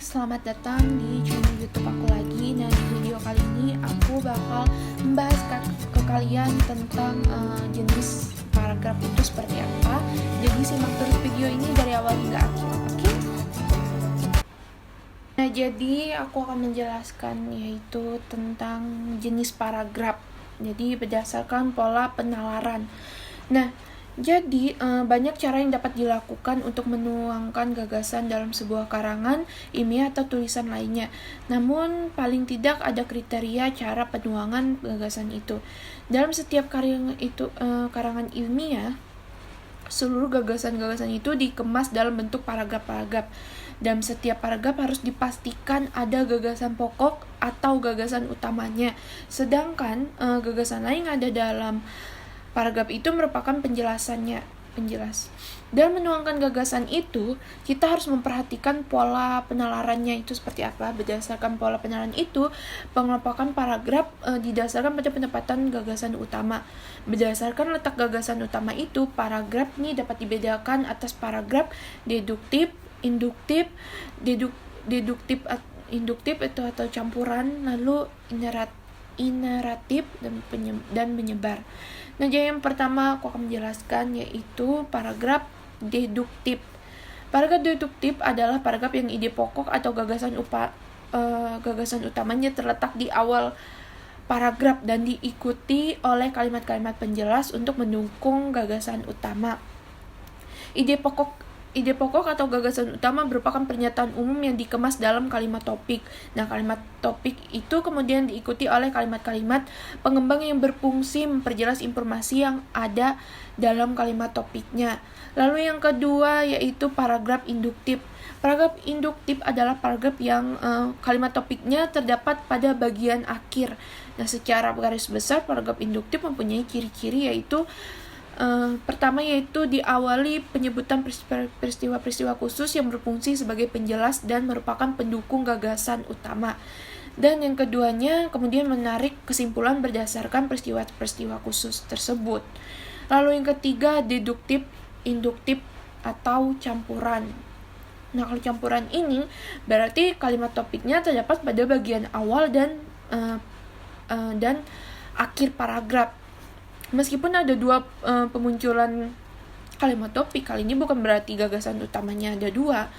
selamat datang di channel YouTube aku lagi. Nah, di video kali ini aku bakal membahas ke kalian tentang jenis paragraf itu seperti apa. Jadi simak terus video ini dari awal hingga akhir, oke? Nah, jadi aku akan menjelaskan yaitu tentang jenis paragraf. Jadi berdasarkan pola penalaran. Nah, jadi, banyak cara yang dapat dilakukan untuk menuangkan gagasan dalam sebuah karangan, ilmiah, atau tulisan lainnya. Namun, paling tidak ada kriteria cara penuangan gagasan itu. Dalam setiap karangan ilmiah, seluruh gagasan-gagasan itu dikemas dalam bentuk paragraf-paragraf. Dalam setiap paragraf harus dipastikan ada gagasan pokok atau gagasan utamanya. Sedangkan, gagasan lain yang ada dalam paragraf itu merupakan penjelas. Dan menuangkan gagasan itu, kita harus memperhatikan pola penalarannya itu seperti apa. Berdasarkan pola penalaran itu, pengelompokan paragraf didasarkan pada penempatan gagasan utama. Berdasarkan letak gagasan utama itu, paragraf ini dapat dibedakan atas paragraf deduktif, induktif, induktif itu atau campuran, lalu ineratif dan menyebar. Nah, jadi yang pertama aku akan menjelaskan yaitu paragraf deduktif. Paragraf deduktif adalah paragraf yang ide pokok atau gagasan utamanya terletak di awal paragraf dan diikuti oleh kalimat-kalimat penjelas untuk mendukung gagasan utama. Ide pokok atau gagasan utama merupakan pernyataan umum yang dikemas dalam kalimat topik. Nah, kalimat topik itu kemudian diikuti oleh kalimat-kalimat pengembang yang berfungsi memperjelas informasi yang ada dalam kalimat topiknya. Lalu yang kedua yaitu paragraf induktif. Paragraf induktif adalah paragraf yang kalimat topiknya terdapat pada bagian akhir. Nah, secara garis besar paragraf induktif mempunyai ciri-ciri yaitu pertama yaitu diawali penyebutan peristiwa-peristiwa khusus yang berfungsi sebagai penjelas dan merupakan pendukung gagasan utama. Dan yang keduanya kemudian menarik kesimpulan berdasarkan peristiwa-peristiwa khusus tersebut. Lalu yang ketiga deduktif, induktif atau campuran. Nah, kalau campuran ini berarti kalimat topiknya terdapat pada bagian awal dan akhir paragraf. Meskipun ada dua pemunculan kalimat topik, kali ini bukan berarti gagasan utamanya ada dua.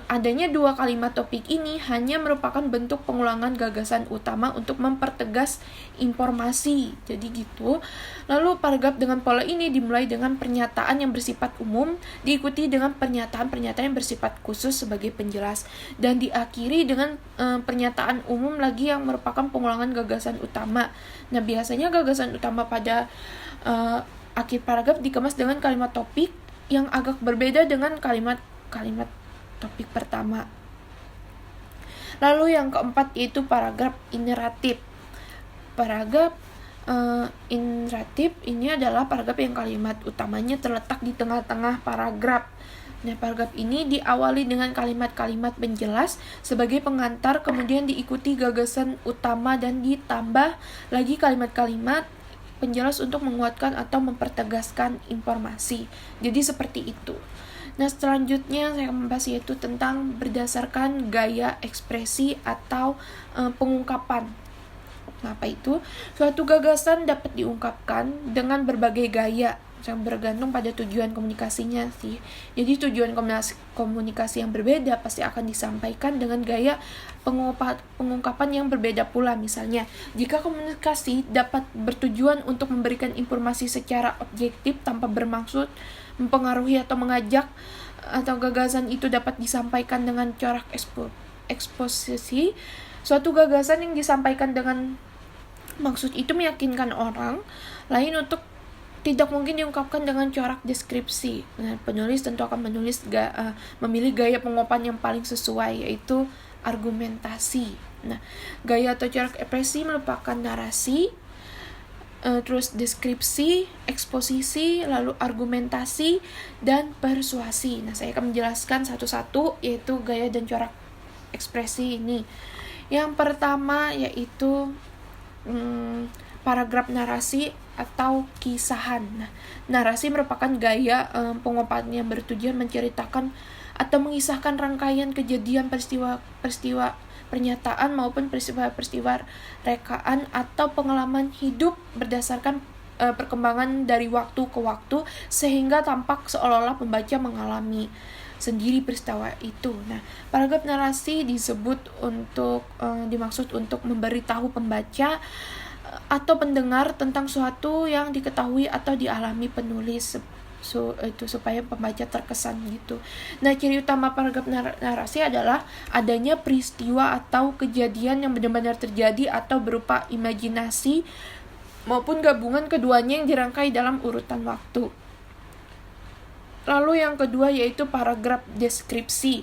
Adanya dua kalimat topik ini hanya merupakan bentuk pengulangan gagasan utama untuk mempertegas informasi. Jadi gitu. Lalu paragraf dengan pola ini dimulai dengan pernyataan yang bersifat umum, diikuti dengan pernyataan-pernyataan yang bersifat khusus sebagai penjelas, dan diakhiri dengan pernyataan umum lagi yang merupakan pengulangan gagasan utama. Nah, biasanya gagasan utama pada akhir paragraf dikemas dengan kalimat topik yang agak berbeda dengan kalimat topik pertama. Lalu yang keempat yaitu paragraf ineratif. Paragraf ineratif ini adalah paragraf yang kalimat utamanya terletak di tengah-tengah paragraf. Nah, paragraf ini diawali dengan kalimat-kalimat penjelas sebagai pengantar, kemudian diikuti gagasan utama dan ditambah lagi kalimat-kalimat penjelas untuk menguatkan atau mempertegaskan informasi. Jadi seperti itu. Nah, selanjutnya saya akan membahas yaitu tentang berdasarkan gaya ekspresi atau pengungkapan. Apa itu? Suatu gagasan dapat diungkapkan dengan berbagai gaya yang bergantung pada tujuan komunikasinya sih. Jadi tujuan komunikasi yang berbeda pasti akan disampaikan dengan gaya pengungkapan yang berbeda pula. Misalnya, jika komunikasi dapat bertujuan untuk memberikan informasi secara objektif tanpa bermaksud mempengaruhi atau mengajak, atau gagasan itu dapat disampaikan dengan corak eksposisi, suatu gagasan yang disampaikan dengan maksud itu meyakinkan orang lain untuk tidak mungkin diungkapkan dengan corak deskripsi. Nah, penulis tentu akan memilih gaya pengungkapan yang paling sesuai, yaitu argumentasi. Nah, gaya atau corak ekspresi merupakan narasi, terus deskripsi, eksposisi, lalu argumentasi, dan persuasi. Nah, saya akan menjelaskan satu-satu yaitu gaya dan corak ekspresi ini. Yang pertama yaitu paragraf narasi atau kisahan. Nah, narasi merupakan gaya pengungkapan yang bertujuan menceritakan atau mengisahkan rangkaian kejadian peristiwa pernyataan maupun peristiwa-peristiwa rekaan atau pengalaman hidup berdasarkan perkembangan dari waktu ke waktu sehingga tampak seolah-olah pembaca mengalami sendiri peristiwa itu. Nah, paragraf narasi disebut untuk dimaksud untuk memberitahu pembaca atau pendengar tentang suatu yang diketahui atau dialami penulis itu supaya pembaca terkesan gitu. Nah, ciri utama paragraf narasi adalah adanya peristiwa atau kejadian yang benar-benar terjadi atau berupa imajinasi maupun gabungan keduanya yang dirangkai dalam urutan waktu. Lalu yang kedua yaitu paragraf deskripsi.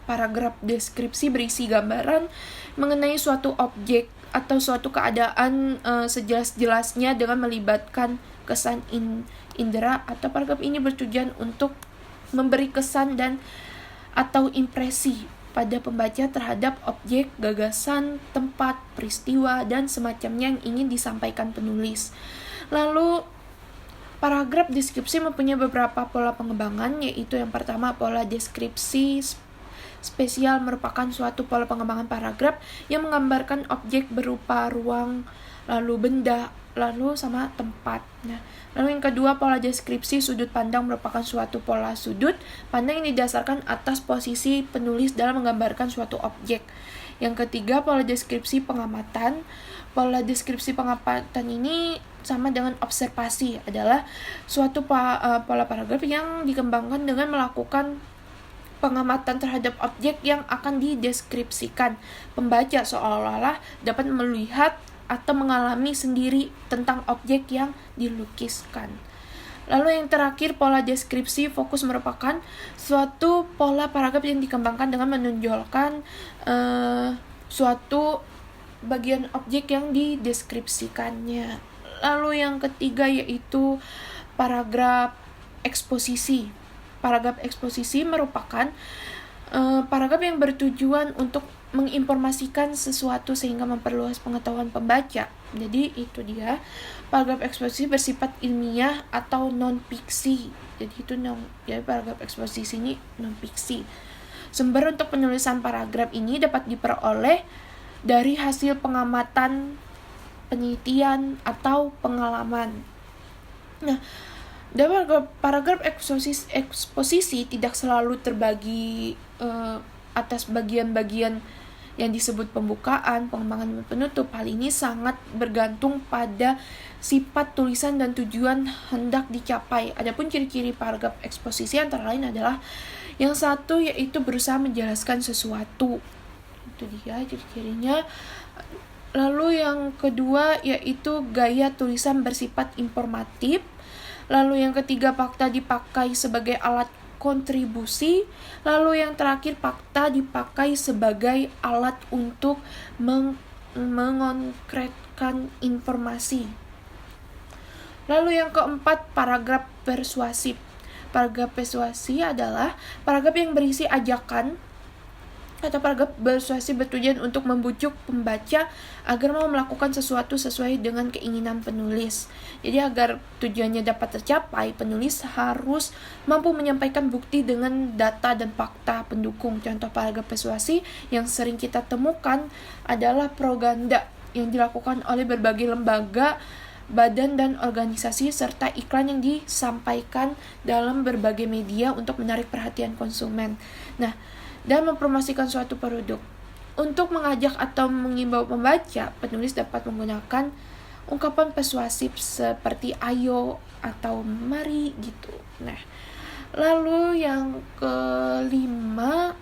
Paragraf deskripsi berisi gambaran mengenai suatu objek atau suatu keadaan sejelas-jelasnya dengan melibatkan kesan indera, atau paragraf ini bertujuan untuk memberi kesan dan atau impresi pada pembaca terhadap objek, gagasan, tempat, peristiwa, dan semacamnya yang ingin disampaikan penulis. Lalu, paragraf deskripsi mempunyai beberapa pola pengembangan, yaitu yang pertama pola deskripsi spesial merupakan suatu pola pengembangan paragraf yang menggambarkan objek berupa ruang, lalu benda, lalu sama tempat. Nah, lalu yang kedua, pola deskripsi sudut pandang merupakan suatu pola sudut pandang yang didasarkan atas posisi penulis dalam menggambarkan suatu objek. Yang ketiga, pola deskripsi pengamatan. Pola deskripsi pengamatan ini sama dengan observasi, adalah suatu pola paragraf yang dikembangkan dengan melakukan pengamatan terhadap objek yang akan dideskripsikan. Pembaca seolah-olah dapat melihat atau mengalami sendiri tentang objek yang dilukiskan. Lalu yang terakhir, pola deskripsi fokus merupakan suatu pola paragraf yang dikembangkan dengan menonjolkan suatu bagian objek yang dideskripsikannya. Lalu yang ketiga yaitu paragraf eksposisi. Paragraf eksposisi merupakan paragraf yang bertujuan untuk menginformasikan sesuatu sehingga memperluas pengetahuan pembaca. Jadi itu dia, paragraf eksposisi bersifat ilmiah atau non-fiksi. Jadi paragraf eksposisi ini non-fiksi. Sumber untuk penulisan paragraf ini dapat diperoleh dari hasil pengamatan, penelitian, atau pengalaman. Nah, paragraf eksposisi tidak selalu terbagi atas bagian-bagian yang disebut pembukaan, pengembangan, dan penutup. Hal ini sangat bergantung pada sifat tulisan dan tujuan hendak dicapai. Adapun ciri-ciri paragraf eksposisi antara lain adalah yang satu yaitu berusaha menjelaskan sesuatu. Itu dia ciri-cirinya. Lalu yang kedua yaitu gaya tulisan bersifat informatif. Lalu yang ketiga, fakta dipakai sebagai alat kontribusi. Lalu yang terakhir, fakta dipakai sebagai alat untuk mengonkretkan informasi. Lalu yang keempat, paragraf persuasif. Paragraf persuasi adalah paragraf yang berisi ajakan atau paragraf persuasi bertujuan untuk membujuk pembaca agar mau melakukan sesuatu sesuai dengan keinginan penulis. Jadi agar tujuannya dapat tercapai, penulis harus mampu menyampaikan bukti dengan data dan fakta pendukung. Contoh paragraf persuasi yang sering kita temukan adalah propaganda yang dilakukan oleh berbagai lembaga, badan, dan organisasi, serta iklan yang disampaikan dalam berbagai media untuk menarik perhatian konsumen. Nah, dan mempromosikan suatu produk. Untuk mengajak atau mengimbau pembaca, penulis dapat menggunakan ungkapan persuasif seperti ayo atau mari gitu. Nah, lalu yang kelima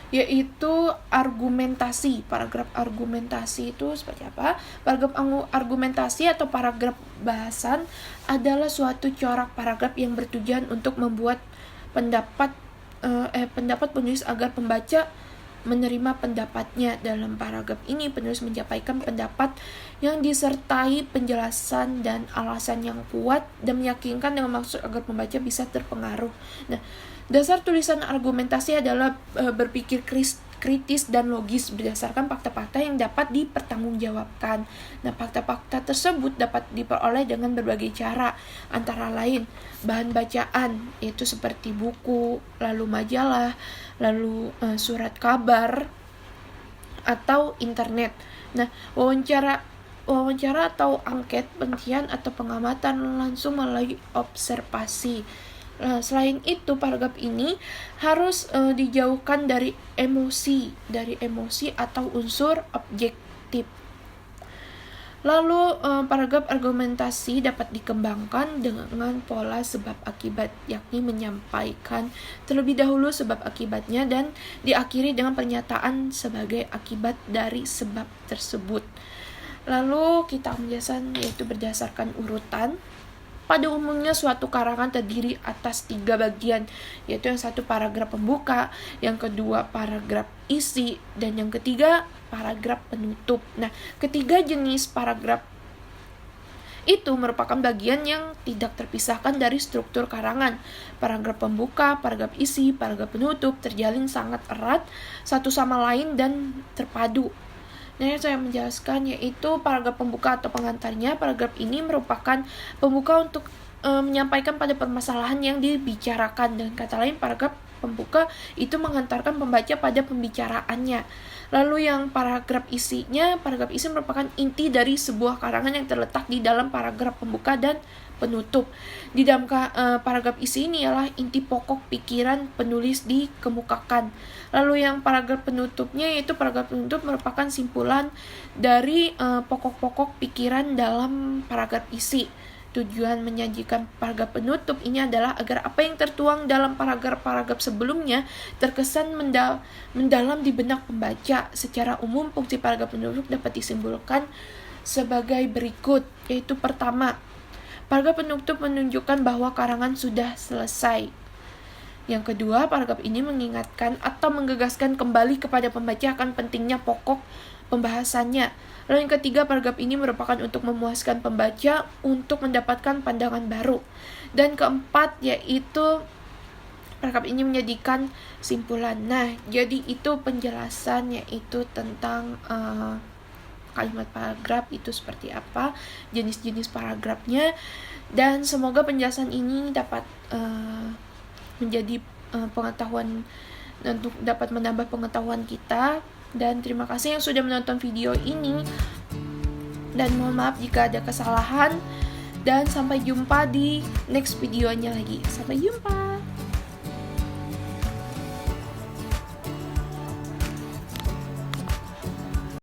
yaitu argumentasi. Paragraf argumentasi itu seperti apa? Paragraf argumentasi atau paragraf bahasan adalah suatu corak paragraf yang bertujuan untuk membuat pendapat penulis agar pembaca menerima pendapatnya. Dalam paragraf ini, penulis menyampaikan pendapat yang disertai penjelasan dan alasan yang kuat dan meyakinkan dengan maksud agar pembaca bisa terpengaruh. Nah, dasar tulisan argumentasi adalah berpikir kritis dan logis berdasarkan fakta-fakta yang dapat dipertanggungjawabkan. Nah, fakta-fakta tersebut dapat diperoleh dengan berbagai cara, antara lain bahan bacaan, yaitu seperti buku, lalu majalah, lalu surat kabar, atau internet. Nah, wawancara atau angket, penelitian atau pengamatan langsung melalui observasi. Selain itu, paragraf ini harus dijauhkan dari emosi atau unsur objektif. Lalu paragraf argumentasi dapat dikembangkan dengan pola sebab akibat, yakni menyampaikan terlebih dahulu sebab akibatnya dan diakhiri dengan pernyataan sebagai akibat dari sebab tersebut. Lalu kita penjelasan yaitu berdasarkan urutan. Pada umumnya suatu karangan terdiri atas 3 bagian, yaitu yang satu paragraf pembuka, yang kedua paragraf isi, dan yang ketiga paragraf penutup. Nah, ketiga jenis paragraf itu merupakan bagian yang tidak terpisahkan dari struktur karangan. Paragraf pembuka, paragraf isi, paragraf penutup terjalin sangat erat satu sama lain dan terpadu. Nah, yang saya menjelaskan yaitu paragraf pembuka atau pengantarnya. Paragraf ini merupakan pembuka untuk menyampaikan pada permasalahan yang dibicarakan. Dengan kata lain, paragraf pembuka itu mengantarkan pembaca pada pembicaraannya. Lalu yang paragraf isi merupakan inti dari sebuah karangan yang terletak di dalam paragraf pembuka dan penutup. Di dalam paragraf isi ini ialah inti pokok pikiran penulis dikemukakan. Lalu yang paragraf penutupnya, yaitu paragraf penutup merupakan simpulan dari pokok-pokok pikiran dalam paragraf isi. Tujuan menyajikan paragraf penutup ini adalah agar apa yang tertuang dalam paragraf-paragraf sebelumnya terkesan mendalam di benak pembaca. Secara umum, fungsi paragraf penutup dapat disimpulkan sebagai berikut, yaitu pertama, paragraf penutup menunjukkan bahwa karangan sudah selesai. Yang kedua, paragraf ini mengingatkan atau menggegaskan kembali kepada pembaca akan pentingnya pokok pembahasannya. Lalu yang ketiga, paragraf ini merupakan untuk memuaskan pembaca untuk mendapatkan pandangan baru. Dan keempat, yaitu paragraf ini menjadikan simpulan. Nah, jadi itu penjelasan yaitu tentang kalimat paragraf itu seperti apa, jenis-jenis paragrafnya, dan semoga penjelasan ini dapat menjadi pengetahuan untuk dapat menambah pengetahuan kita. Dan terima kasih yang sudah menonton video ini, dan mohon maaf jika ada kesalahan, dan sampai jumpa di next videonya lagi. Sampai jumpa.